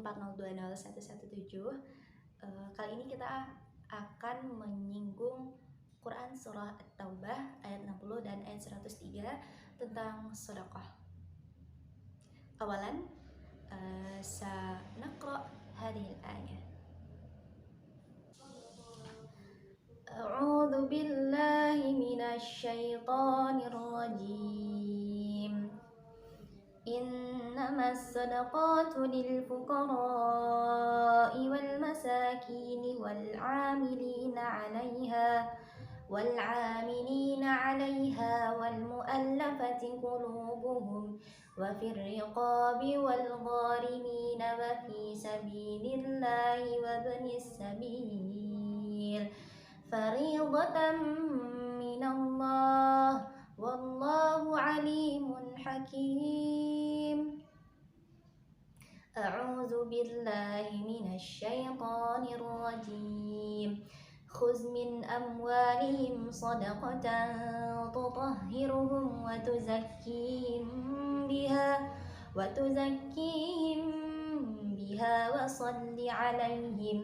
104020117. Kali ini kita akan menyinggung Quran Surah At-Taubah ayat 60 dan ayat 103 tentang sedekah. Awalan, sanaqra hadhihi al-ayah. A'udzu billahi minasy syaithanir rajim. إنما الصدقات للفقراء والمساكين والعاملين عليها والمؤلفة قلوبهم وفي الرقاب والغارمين وفي سبيل الله وابن السبيل فريضة من الله والله عليم حكيم. أعوذ بالله من الشيطان الرجيم. خذ من أموالهم صدقة تطهرهم وتزكيهم بها وصل عليهم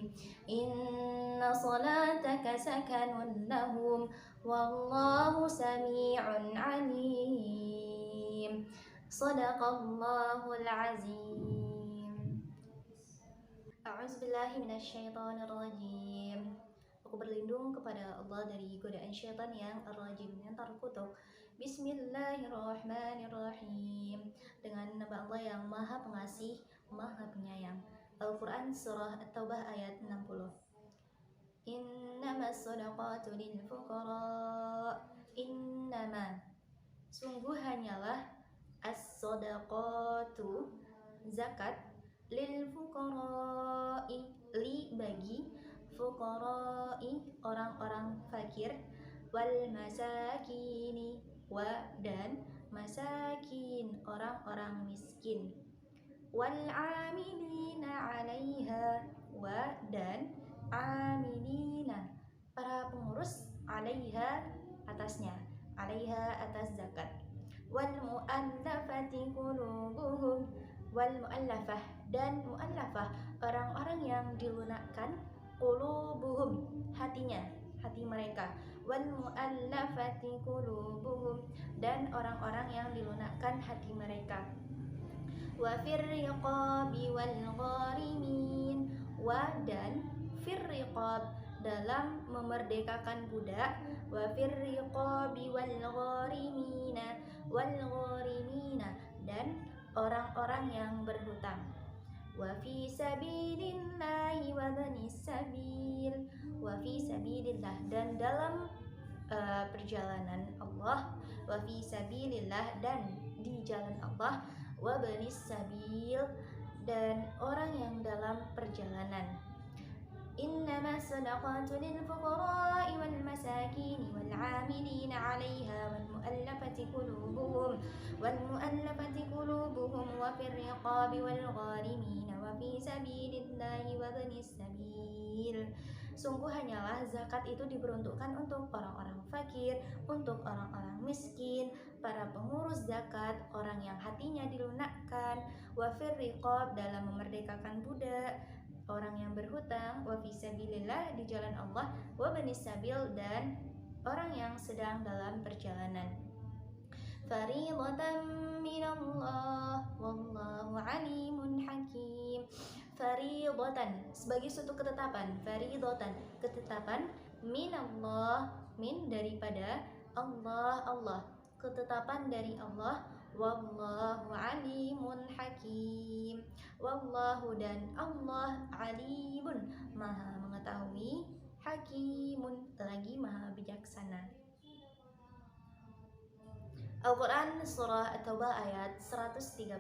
إن صلاتك سكن لهم والله سميع عليم. صدق الله العظيم. A'udzubillahi minasyaitonirrajim. Aku berlindung kepada Allah dari godaan syaitan yang ar-rajim, yang terkutuk. Bismillahirrahmanirrahim. Dengan nama Allah yang Maha Pengasih, Maha Penyayang. Al-Quran Surah At-Taubah ayat 60. Innamas shadaqatu lil fuqara. Innama, sungguh hanyalah as-shadaqatu, zakat, lil fuqara'i, li bagi, fuqara'i orang-orang fakir, wal masakini, wa dan masakin orang-orang miskin, wal amilina 'alaiha, wa dan amilina para pengurus, 'alaiha atasnya, 'alaiha atas zakat, wal mu'allafati qulubuhum, wal mu'allafah dan mu'allafah orang-orang yang dilunakkan, qulubuhum hatinya, hati mereka, wal mu'allafati qulubuhum dan orang-orang yang dilunakkan hati mereka, wa fir riqabi wal gharimin, wa dan fir riqab dalam memerdekakan budak, wa fir riqabi wal gharimina dan orang-orang yang berhutang, wa fi sabilillahi wa banis sabil, wa fi sabilillah dan dalam perjalanan Allah, wa fi sabilillah dan di jalan Allah, wa banis sabil dan orang yang dalam perjalanan. Innama sadaqatu lil fuqara'i wal masakini wal 'amilina 'alaiha wal mu'allafati qulubuhum wa fir riqabi wal gharimina wa fi sabilillahi wa banis sabil. Sungguh hanyalah zakat itu diperuntukkan untuk orang-orang fakir, untuk orang-orang miskin, para pengurus zakat, orang yang hatinya dilunakkan, wa fir riqab dalam memerdekakan budak, orang yang berhutang, wa fi sabilillah di jalan Allah, wa banis sabil dan orang yang sedang dalam perjalanan. Fariidatan minallah wallahu alimun hakim. Fariidatan sebagai suatu ketetapan, fariidatan ketetapan, minallah min daripada Allah, ketetapan dari Allah, wallahu alimun hakim. Wallahu dan Allah, alimun maha mengetahui, hakimun lagi maha bijaksana. Al-Quran Surah At-Taubah ayat 130.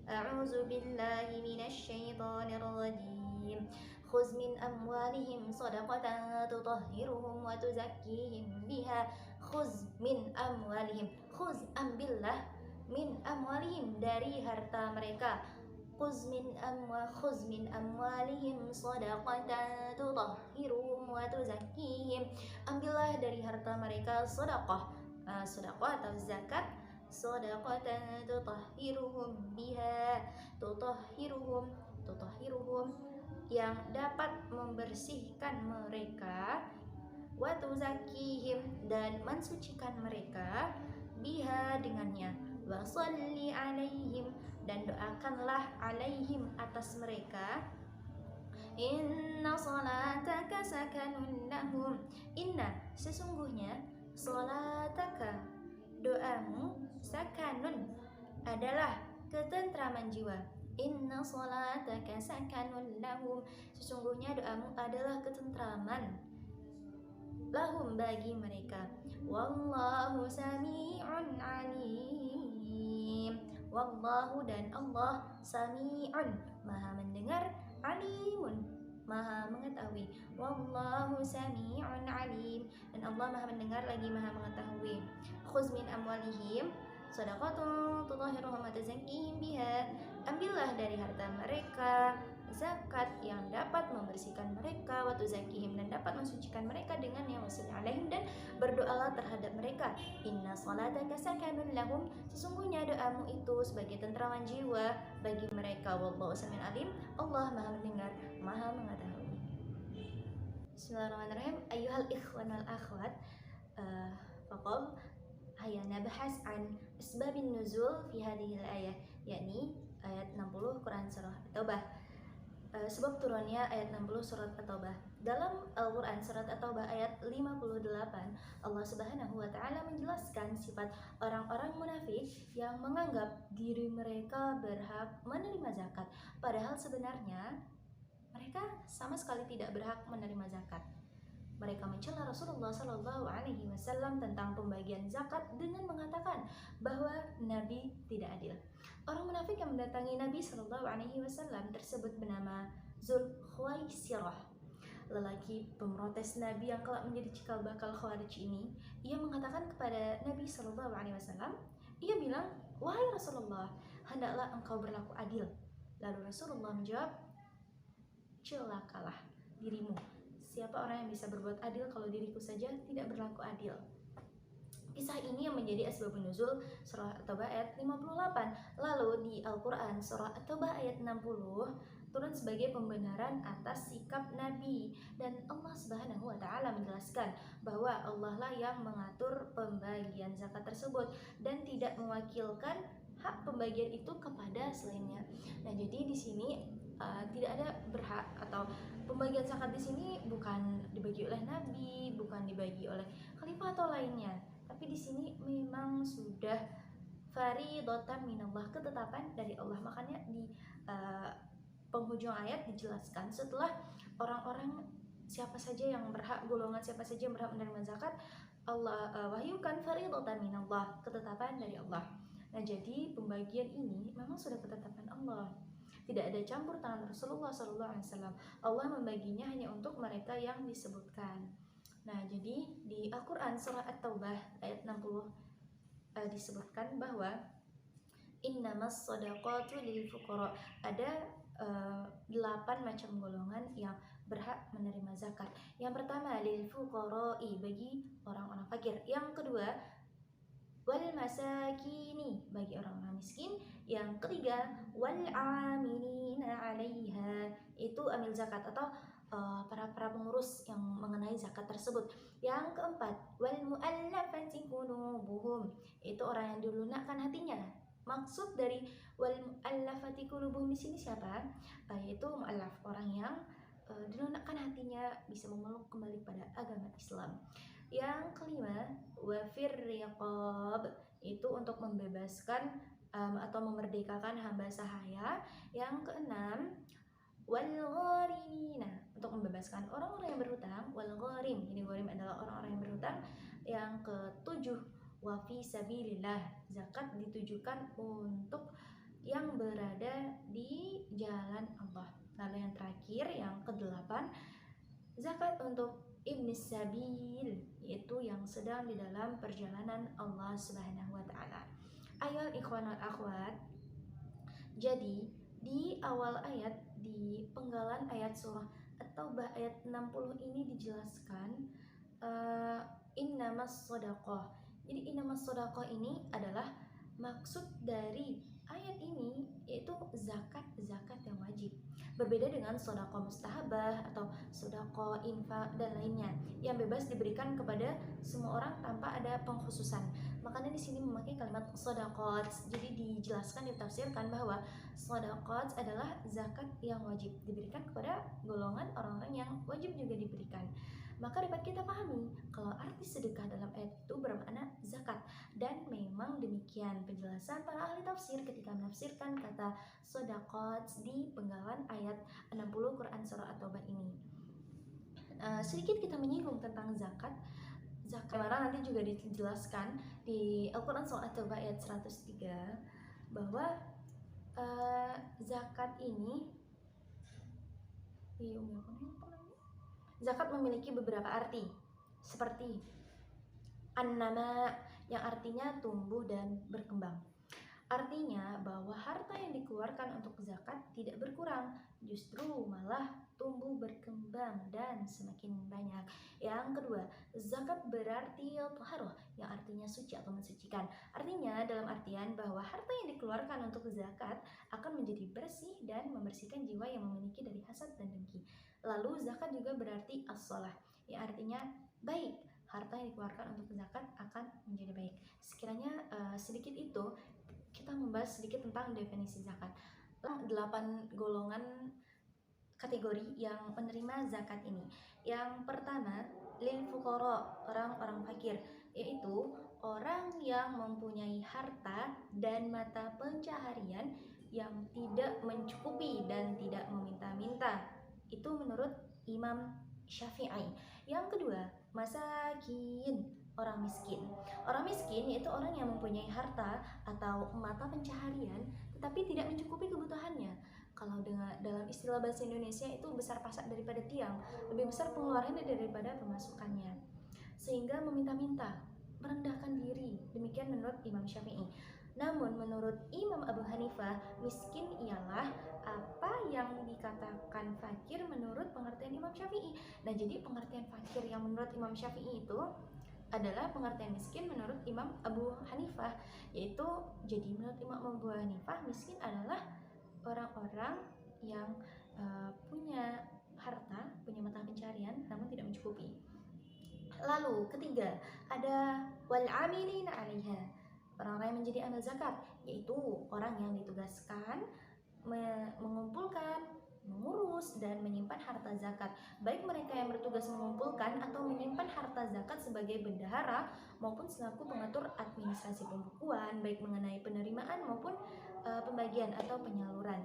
A'udzu billahi minasy syaithanir rajim. Khudz min amwalihim shadaqatan tutahhiruhum wa tuzakkihim biha. Khudz min amwalihim, khudz ambillah, min amwalihim dari harta mereka, khudz min amwalihim shadaqatan tutahhiruhum wa tuzakkihim, ambillah dari harta mereka sedekah, sedekah atau zakat, Shadaqatan tutahhiruhum yang dapat membersihkan mereka, wa tuzakihim dan mensucikan mereka, biha dengannya, wa sholli alaihim dan doakanlah alaihim atas mereka, inna salataka sakanun lahum, inna sesungguhnya, salataka doamu, sakanun adalah ketentraman jiwa, inna salataka sakanun lahum sesungguhnya doamu adalah ketentraman lahum bagi mereka, wallahu sami'un alim, wallahu dan Allah, sami'un maha mendengar, alimun maha mengetahui, wallahu sami'un alim dan Allah maha mendengar lagi maha mengetahui. Khuz min amwalihim shadaqatun tutahhiruhum wa tuzakkihim biha, ambillah dari harta mereka zakat yang dapat membersihkan mereka, wa tuzakihim dan dapat mensucikan mereka dengannya, wassalli alaihim dan berdoalah terhadap mereka, inna salataka sakanun lahum sesungguhnya doamu itu sebagai tenteraman jiwa bagi mereka, wallahu sami'un alim Allah maha mendengar maha mengetahui. Bismillahirrahmanirrahim. Ayyuhal ikhwan wal akhwat, faqad haya nabahas an asbabin nuzul fi hadhil ayah, yakni ayat 60 Quran surah At-Taubah. Sebab turunnya ayat 60 surat At-Taubah. Dalam Al-Quran surat At-Taubah ayat 58, Allah Subhanahu wa Ta'ala menjelaskan sifat orang-orang munafik yang menganggap diri mereka berhak menerima zakat, padahal sebenarnya mereka sama sekali tidak berhak menerima zakat. Mereka mencela Rasulullah Shallallahu Alaihi Wasallam tentang pembagian zakat dengan mengatakan bahwa Nabi tidak adil. Orang munafik yang mendatangi Nabi Shallallahu Alaihi Wasallam tersebut bernama Zulkhuwaisirah, lelaki pemrotes Nabi yang kelak menjadi cikal bakal Khawarij ini. Ia mengatakan kepada Nabi Shallallahu Alaihi Wasallam, ia bilang, wahai Rasulullah, hendaklah engkau berlaku adil. Lalu Rasulullah menjawab, celakalah dirimu. Siapa orang yang bisa berbuat adil kalau diriku saja tidak berlaku adil? Kisah ini yang menjadi asbabun nuzul surah At-Taubah ayat 58. Lalu di Al-Quran surah At-Taubah ayat 60 turun sebagai pembenaran atas sikap Nabi, dan Allah Subhanahu wa Ta'ala menjelaskan bahwa Allah lah yang mengatur pembagian zakat tersebut dan tidak mewakilkan hak pembagian itu kepada selainnya. Nah, jadi di sini tidak ada berhak atau pembagian zakat di sini bukan dibagi oleh Nabi, bukan dibagi oleh khalifah atau lainnya, tapi di sini memang sudah faridatan minallah, ketetapan dari Allah. Makanya di penghujung ayat dijelaskan setelah orang-orang siapa saja yang berhak, golongan siapa saja yang berhak menerima zakat, Allah wahyukan faridatan minallah, ketetapan dari Allah. Nah, jadi pembagian ini memang sudah ketetapan Allah. Tidak ada campur tangan Rasulullah SAW. Allah membaginya hanya untuk mereka yang disebutkan. Nah, jadi di Al-Quran surah At-Taubah ayat 60 disebutkan bahwa innamas shadaqatu lil fuqara, ada 8 macam golongan yang berhak menerima zakat. Yang pertama lil fuqara'i, bagi orang-orang fakir. Yang kedua wal masakini, bagi orang-orang miskin. Yang ketiga wal amilina 'alaiha, itu amil zakat atau para pengurus yang mengenai zakat tersebut. Yang keempat wal mu'allafati qulubuhum, itu orang yang dilunakkan hatinya. Maksud dari wal mu'allafati qulubuhum di sini siapa? Yaitu mu'allaf, orang yang dilunakkan hatinya bisa memeluk kembali pada agama Islam. Yang kelima wafir riqab, itu untuk membebaskan atau memerdekakan hamba sahaya. Yang keenam wal gharimina, untuk membebaskan orang-orang yang berhutang. Wal gharim, ini gharim adalah orang-orang yang berhutang. Yang ketujuh wa fi sabilillah, zakat ditujukan untuk yang berada di jalan Allah. Lalu yang terakhir, yang kedelapan, zakat untuk ibnis sabil, yaitu yang sedang di dalam perjalanan Allah Subhanahu wa Ta'ala. Ayohal ikhwan wal akhwat, jadi di awal ayat, di penggalan ayat surah At-Taubah ayat 60 ini dijelaskan innamas shadaqah. Jadi innamas shadaqah ini adalah maksud dari ayat ini yaitu zakat yang wajib. Berbeda dengan sedekah mustahabah atau sedekah infak dan lainnya yang bebas diberikan kepada semua orang tanpa ada pengkhususan. Makanya di sini memakai kalimat sedekah. Jadi dijelaskan, ditafsirkan bahwa sedekah adalah zakat yang wajib diberikan kepada golongan orang-orang yang wajib juga diberikan. Maka dapat kita pahami kalau arti sedekah dalam ayat itu bermakna zakat, dan memang demikian penjelasan para ahli tafsir ketika menafsirkan kata sedekah di penggalan ayat 60 Quran surah At-Taubah ini. Sedikit kita menyinggung tentang zakat. Zakat nanti juga dijelaskan di Al-Quran surah At-Taubah ayat 103 bahwa zakat ini zakat memiliki beberapa arti, seperti an-nama yang artinya tumbuh dan berkembang. Artinya bahwa harta yang dikeluarkan untuk zakat tidak berkurang, justru malah tumbuh berkembang dan semakin banyak. Yang kedua, zakat berarti taharah yang artinya suci atau mensucikan. Artinya dalam artian bahwa harta yang dikeluarkan untuk zakat akan menjadi bersih dan membersihkan jiwa yang memiliki dari hasad dan dengki. Lalu zakat juga berarti as-shalah yang artinya baik. Harta yang dikeluarkan untuk zakat akan menjadi baik. Sekiranya sedikit itu kita membahas sedikit tentang definisi zakat. 8 golongan kategori yang menerima zakat ini. Yang pertama, lil fuqara, orang-orang fakir, yaitu orang yang mempunyai harta dan mata pencaharian yang tidak mencukupi dan tidak meminta-minta. Itu menurut Imam Syafi'i. Yang kedua, masakin, orang miskin. Orang miskin yaitu orang yang mempunyai harta atau mata pencaharian tetapi tidak mencukupi kebutuhannya. Kalau dalam istilah bahasa Indonesia itu besar pasak daripada tiang, lebih besar pengeluarannya daripada pemasukannya, sehingga meminta-minta, merendahkan diri. Demikian menurut Imam Syafi'i. Namun menurut Imam Abu Hanifah, miskin ialah apa yang dikatakan fakir menurut pengertian Imam Syafi'i. Nah, jadi pengertian fakir yang menurut Imam Syafi'i itu adalah pengertian miskin menurut Imam Abu Hanifah, yaitu jadi menurut Imam Abu Hanifah miskin adalah orang-orang yang punya harta, punya mata pencarian namun tidak mencukupi. Lalu ketiga, ada wal amilina 'alaiha, orang-orang yang menjadi amil zakat, yaitu orang yang ditugaskan mengumpulkan, mengurus dan menyimpan harta zakat. Baik mereka yang bertugas mengumpulkan atau menyimpan harta zakat sebagai bendahara maupun selaku pengatur administrasi pembukuan, baik mengenai penerimaan maupun pembagian atau penyaluran.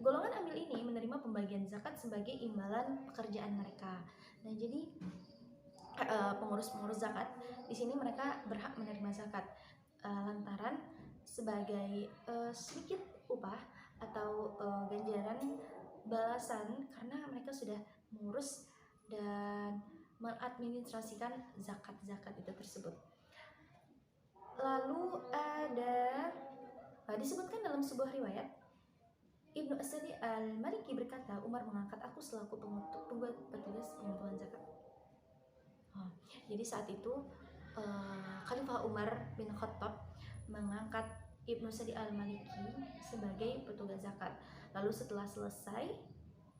Golongan amil ini menerima pembagian zakat sebagai imbalan pekerjaan mereka. Nah, jadi pengurus-pengurus zakat di sini mereka berhak menerima zakat lantaran sebagai sedikit upah atau ganjaran balasan karena mereka sudah mengurus dan mengadministrasikan zakat-zakat itu tersebut. Lalu ada disebutkan dalam sebuah riwayat, Ibnu As-Sadi Al-Maliki berkata, Umar mengangkat aku selaku petugas pengumpulan zakat. Jadi saat itu Khalifah Umar bin Khattab mengangkat Ibnu Sadi Al-Maliki sebagai petugas zakat. Lalu setelah selesai,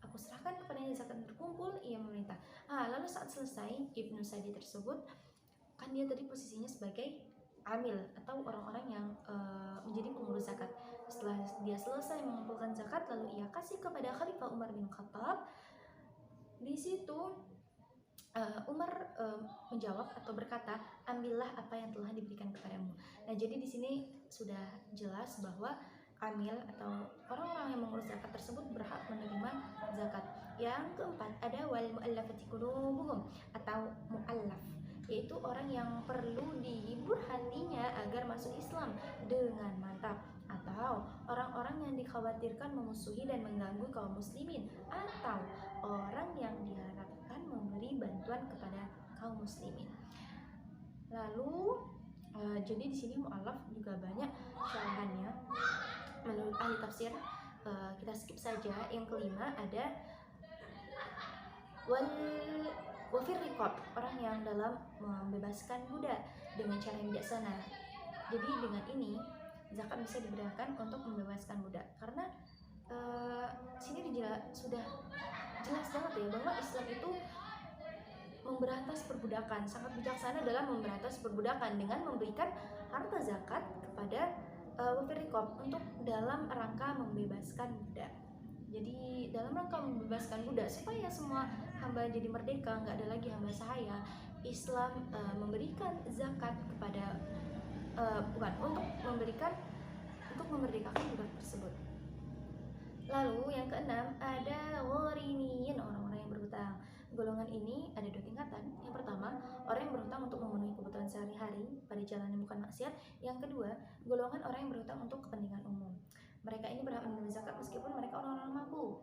aku serahkan kepadanya zakat terkumpul, ia memerintah. Lalu saat selesai, Ibnu Sadi tersebut, kan dia tadi posisinya sebagai amil atau orang-orang yang menjadi pengurus zakat. Setelah dia selesai mengumpulkan zakat, lalu ia kasih kepada Khalifah Umar bin Khattab. Di situ Umar menjawab atau berkata, ambillah apa yang telah diberikan kepadamu. Nah, jadi di sini sudah jelas bahwa amil atau orang-orang yang mengurus zakat tersebut berhak menerima zakat. Yang keempat ada wal mu'allafati qulubuhum atau mu'allaf, yaitu orang yang perlu dihibur hatinya agar masuk Islam dengan mantap, atau orang-orang yang dikhawatirkan memusuhi dan mengganggu kaum muslimin, atau orang yang diharapkan memberi bantuan kepada kaum muslimin. Lalu jadi di sini mu'allaf juga banyak syarahannya menurut ahli tafsir. Kita skip saja. Yang kelima ada wafir riqab, orang yang dalam membebaskan budak dengan cara yang bijaksana. Jadi dengan ini zakat bisa diberikan untuk membebaskan budak. Karena sini sudah jelas banget ya bahwa Islam itu memberantas perbudakan, sangat bijaksana dalam memberantas perbudakan dengan memberikan harta zakat kepada wafir riqab untuk dalam rangka membebaskan budak. Jadi dalam rangka membebaskan budak supaya semua hamba jadi merdeka, nggak ada lagi hamba sahaya, Islam memberikan zakat kepada untuk memerdekakan budak tersebut. Lalu yang keenam ada gharimin, orang-orang yang berhutang. Golongan ini ada 2 tingkatan. Yang pertama, orang yang berhutang untuk memenuhi kebutuhan sehari-hari pada jalan yang bukan maksiat. Yang kedua, golongan orang yang berhutang untuk kepentingan umum. Mereka ini berhak menerima zakat meskipun mereka orang-orang mampu.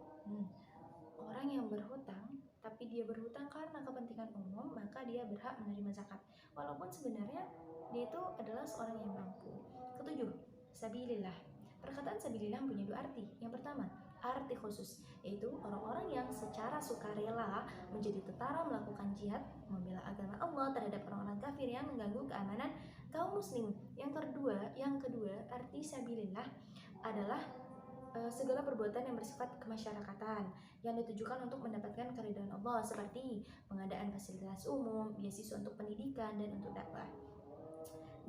Orang yang berhutang, tapi dia berhutang karena kepentingan umum, maka dia berhak menerima zakat. Walaupun sebenarnya dia itu adalah seorang yang mampu. Ketujuh, sabilillah. Perkataan sabilillah punya 2 arti. Yang pertama, arti khusus, yaitu orang-orang yang secara sukarela menjadi tentara melakukan jihad membela agama Allah terhadap orang-orang kafir yang mengganggu keamanan kaum muslim. Yang kedua, arti sabilillah adalah segala perbuatan yang bersifat kemasyarakatan yang ditujukan untuk mendapatkan keridhaan Allah, seperti pengadaan fasilitas umum, beasiswa untuk pendidikan, dan untuk dakwah.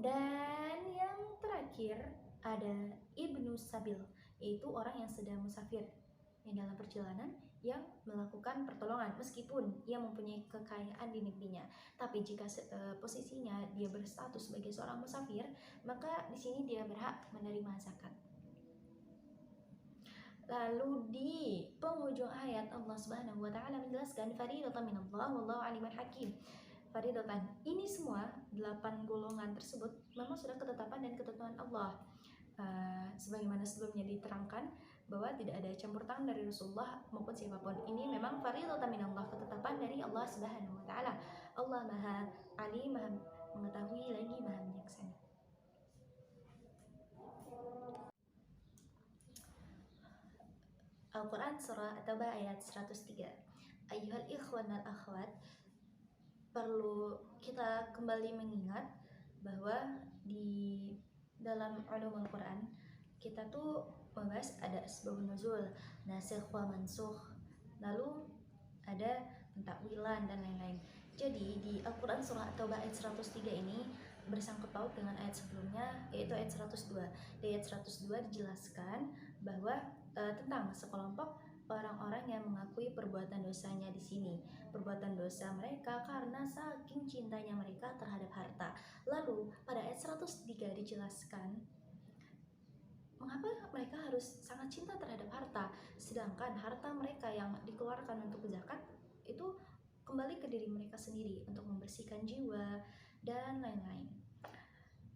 Dan yang terakhir ada ibnu sabil, yaitu orang yang sedang musafir yang dalam perjalanan yang melakukan pertolongan meskipun ia mempunyai kekayaan di negerinya. Tapi jika posisinya dia berstatus sebagai seorang musafir, maka di sini dia berhak menerima zakat. Lalu di penghujung ayat Allah Subhanahu wa taala menjelaskan faridatan minallah wallahu aliman hakim. Faridatan, ini semua 8 golongan tersebut memang sudah ketetapan dan ketentuan Allah. Sebagaimana sebelumnya diterangkan bahwa tidak ada campur tangan dari Rasulullah maupun siapapun. Ini memang faridatan minallah, ketetapan dari Allah Subhanahu wa taala. Allah Maha Alim, Maha mengetahui lagi Maha bijaksana. Al-Quran Surah At-Taubah ayat 103. Ayyuhal ikhwan wal akhwat, perlu kita kembali mengingat bahwa di dalam ulumul Quran kita tuh membahas ada asbabun nuzul, nasikh wa mansukh, lalu ada pentakwilan dan lain-lain. Jadi di Al-Quran Surah At-Taubah ayat 103 ini bersangkut paut dengan ayat sebelumnya, yaitu ayat 102. Di ayat 102 dijelaskan bahwa tentang sekelompok orang-orang yang mengakui perbuatan dosanya di sini. Perbuatan dosa mereka karena saking cintanya mereka terhadap harta. Lalu pada ayat 103 dijelaskan mengapa mereka harus sangat cinta terhadap harta, sedangkan harta mereka yang dikeluarkan untuk zakat itu kembali ke diri mereka sendiri untuk membersihkan jiwa dan lain-lain.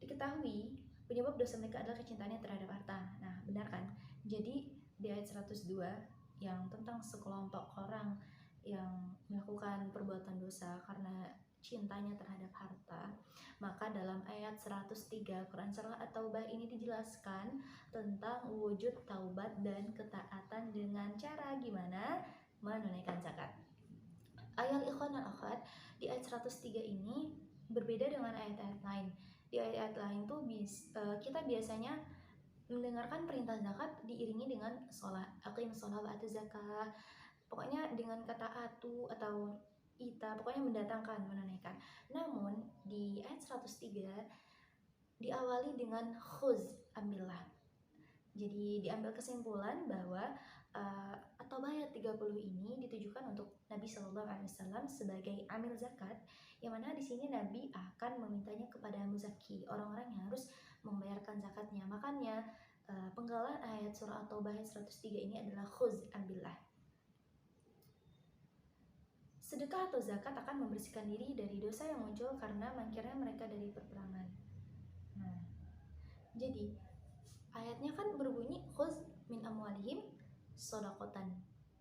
Diketahui penyebab dosa mereka adalah kecintaannya terhadap harta. Nah, benar kan? Jadi di ayat 102 yang tentang sekelompok orang yang melakukan perbuatan dosa karena cintanya terhadap harta, maka dalam ayat 103 Quran Surah At-Taubah ini dijelaskan tentang wujud taubat dan ketaatan dengan cara gimana menunaikan zakat. Ayat ikhwan dan akhwat, di ayat 103 ini berbeda dengan ayat-ayat lain. Di ayat-ayat lain tuh kita biasanya mendengarkan perintah zakat diiringi dengan sholat, aqim sholat wa atu zakah, pokoknya dengan kata atu atau ita, pokoknya mendatangkan, menunaikan. Namun di ayat 103 diawali dengan khuz, ambillah. Jadi diambil kesimpulan bahwa At-Taubah ayat 30 ini ditujukan untuk Nabi Shallallahu Alaihi Wasallam sebagai amil zakat, yang mana di sini Nabi akan memintanya kepada muzaki, orang-orang yang harus membayarkan zakatnya. Makanya penggalan ayat surah At-Taubah ayat 103 ini adalah khuz, ambillah. Sedekah atau zakat akan membersihkan diri dari dosa yang muncul karena mangkirnya mereka dari peperangan. Nah, jadi ayatnya kan berbunyi khuz min amwalihim sodakotan,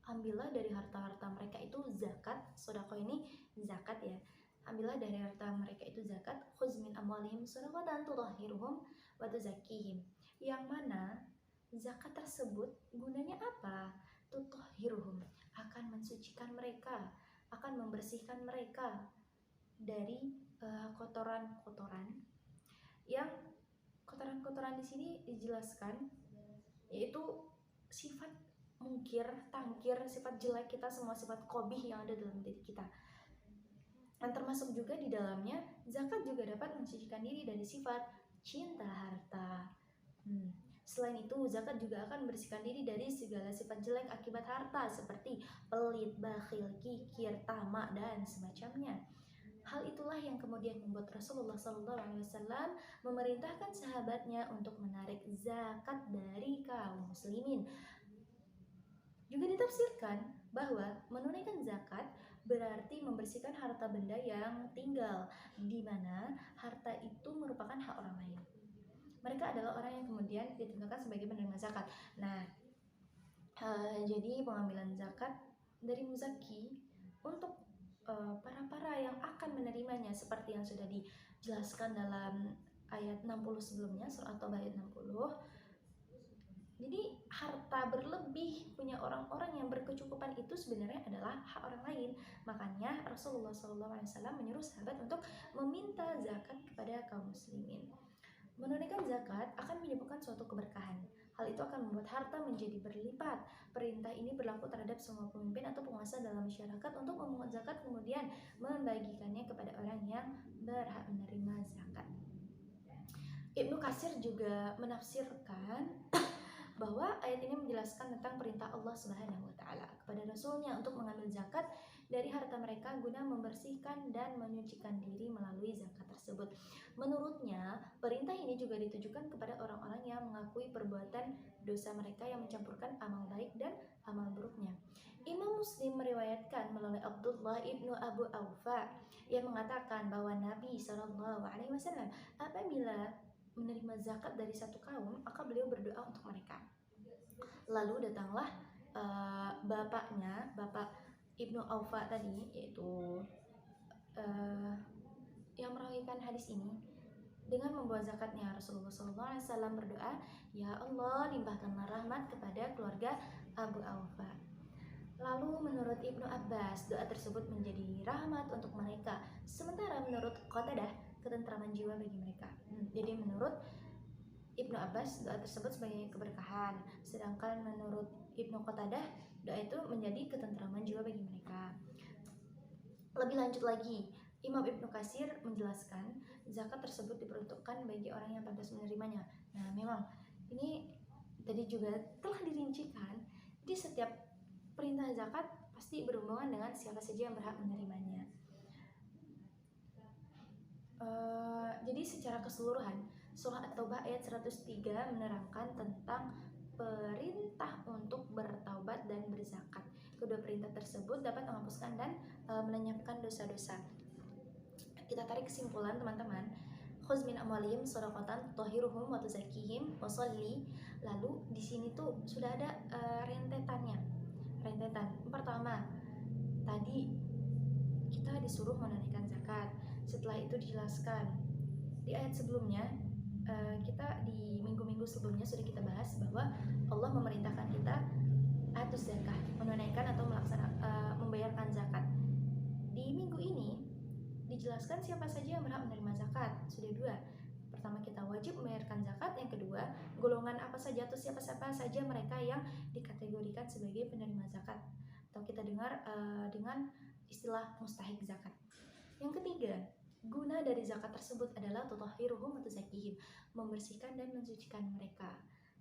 ambillah dari harta-harta mereka itu zakat. Sodako ini zakat ya, ambillah dari harta mereka itu zakat. Khuz min amwalihim sodakotan tutahhiruhum wa tuzakkihim, yang mana zakat tersebut gunanya apa? Tutahhiruhum, akan mensucikan mereka, akan membersihkan mereka dari kotoran-kotoran yang Kotoran-kotoran di sini dijelaskan yaitu sifat mungkir, tangkir, sifat jelek kita, semua sifat qabih yang ada dalam diri kita. Dan termasuk juga di dalamnya zakat juga dapat mensucikan diri dari sifat cinta harta. Selain itu, zakat juga akan membersihkan diri dari segala sifat jelek akibat harta seperti pelit, bakhil, kikir, tamak, dan semacamnya. Hal itulah yang kemudian membuat Rasulullah SAW memerintahkan sahabatnya untuk menarik zakat dari kaum muslimin. Juga ditafsirkan bahwa menunaikan zakat berarti membersihkan harta benda yang tinggal, di mana harta itu merupakan hak orang lain. Mereka adalah orang yang kemudian ditentukan sebagai penerima zakat. Nah, jadi pengambilan zakat dari muzaki untuk para yang akan menerimanya seperti yang sudah dijelaskan dalam ayat 60 sebelumnya, surah At-Taubah ayat 60. Jadi harta berlebih punya orang-orang yang berkecukupan itu sebenarnya adalah hak orang lain. Makanya Rasulullah SAW menyuruh sahabat untuk meminta zakat kepada kaum muslimin. Menunaikan zakat akan menyebabkan suatu keberkahan. Hal itu akan membuat harta menjadi berlipat. Perintah ini berlaku terhadap semua pemimpin atau penguasa dalam masyarakat untuk memungut zakat kemudian membagikannya kepada orang yang berhak menerima zakat. Ibnu Katsir juga menafsirkan bahwa ayat ini menjelaskan tentang perintah Allah Subhanahu wa taala kepada rasulnya untuk mengambil zakat dari harta mereka guna membersihkan dan menyucikan diri melalui zakat tersebut. Menurutnya, perintah ini juga ditujukan kepada orang-orang yang mengakui perbuatan dosa mereka yang mencampurkan amal baik dan amal buruknya. Imam Muslim meriwayatkan melalui Abdullah ibnu Abu Aufa yang mengatakan bahwa Nabi SAW apabila menerima zakat dari satu kaum, maka beliau berdoa untuk mereka. Lalu datanglah bapaknya, bapak Ibnu Aufa tadi, yaitu yang merawikan hadis ini, dengan membawa zakatnya. Rasulullah SAW berdoa, "Ya Allah, limpahkanlah rahmat kepada keluarga Abu Aufa." Lalu menurut Ibnu Abbas, doa tersebut menjadi rahmat untuk mereka. Sementara menurut Qatadah, ketentraman jiwa bagi mereka. Jadi menurut Ibnu Abbas, doa tersebut sebagai keberkahan. Sedangkan menurut Ibnu Qatadah, doa itu menjadi ketentraman jiwa bagi mereka. Lebih lanjut lagi, Imam Ibnu Katsir menjelaskan zakat tersebut diperuntukkan bagi orang yang pantas menerimanya. Nah, memang ini tadi juga telah dirincikan. Jadi setiap perintah zakat pasti berhubungan dengan siapa saja yang berhak menerimanya. Jadi secara keseluruhan surah At-Taubah ayat 103 menerangkan tentang perintah untuk bertaubat dan berzakat. Kedua perintah tersebut dapat menghapuskan dan melenyapkan dosa-dosa. Kita tarik kesimpulan teman-teman. Khuz min amwalihim shadaqatan tutahhiruhum wa tuzakkihim wa sholli. Lalu di sini tuh sudah ada rentetannya. Rentetan pertama, tadi kita disuruh menunaikan zakat. Setelah itu dijelaskan di ayat sebelumnya, kita di minggu-minggu sebelumnya sudah kita bahas bahwa Allah memerintahkan kita atus zakat, menunaikan atau membayarkan zakat. Di minggu ini dijelaskan siapa saja yang berhak menerima zakat. Sudah dua. Pertama, kita wajib membayarkan zakat. Yang kedua, golongan apa saja atau siapa-siapa saja mereka yang dikategorikan sebagai penerima zakat, atau kita dengar dengan istilah mustahik zakat. Yang ketiga, guna dari zakat tersebut adalah tutahhiruhum wa tuzakkihim, membersihkan dan mensucikan mereka.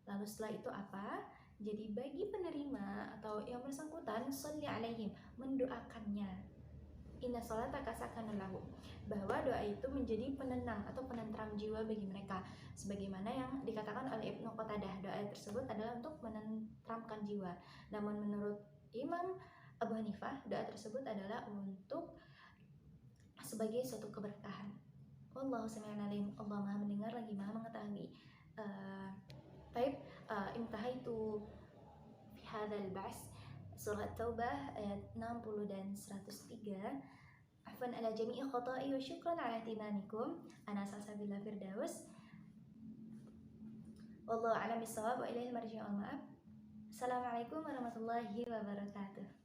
Lalu setelah itu apa? Jadi bagi penerima atau yang bersangkutan, sholli alaihim, mendoakannya. Inna sholataka sakanun lahum, bahwa doa itu menjadi penenang atau penentram jiwa bagi mereka. Sebagaimana yang dikatakan oleh Ibnu Qatadah, doa tersebut adalah untuk menentramkan jiwa. Namun menurut Imam Abu Hanifah, doa tersebut adalah untuk sebagai suatu keberkahan. Wallahu sami'un alim. Allah Maha mendengar lagi Maha mengetahui. Baik, intahaitu fi hadzal ba's surah Taubah ayat 60 dan 103. Afwan ala jami'i khata'i wa syukran ala ihtimamikum. Ana salsabila firdaus. Wallahu a'lam bissawab wa ilaihi marji'ul ma'ab. Assalamualaikum warahmatullahi wabarakatuh.